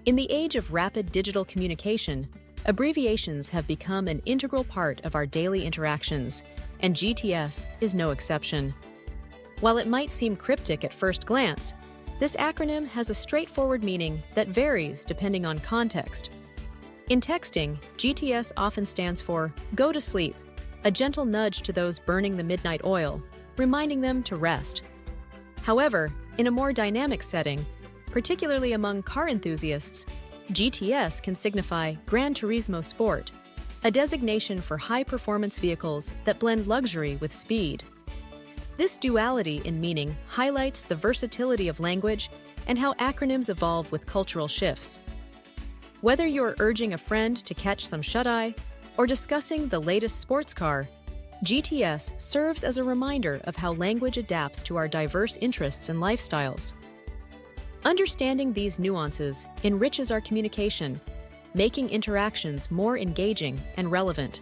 In the age of rapid digital communication, abbreviations have become an integral part of our daily interactions, and GTS is no exception. While it might seem cryptic at first glance, this acronym has a straightforward meaning that varies depending on context. In texting, GTS often stands for Go to Sleep, a gentle nudge to those burning the midnight oil, reminding them to rest. However, in a more dynamic setting, particularly among car enthusiasts, GTS can signify Gran Turismo Sport, a designation for high-performance vehicles that blend luxury with speed. This duality in meaning highlights the versatility of language and how acronyms evolve with cultural shifts. Whether you're urging a friend to catch some shut-eye or discussing the latest sports car, GTS serves as a reminder of how language adapts to our diverse interests and lifestyles. Understanding these nuances enriches our communication, making interactions more engaging and relevant.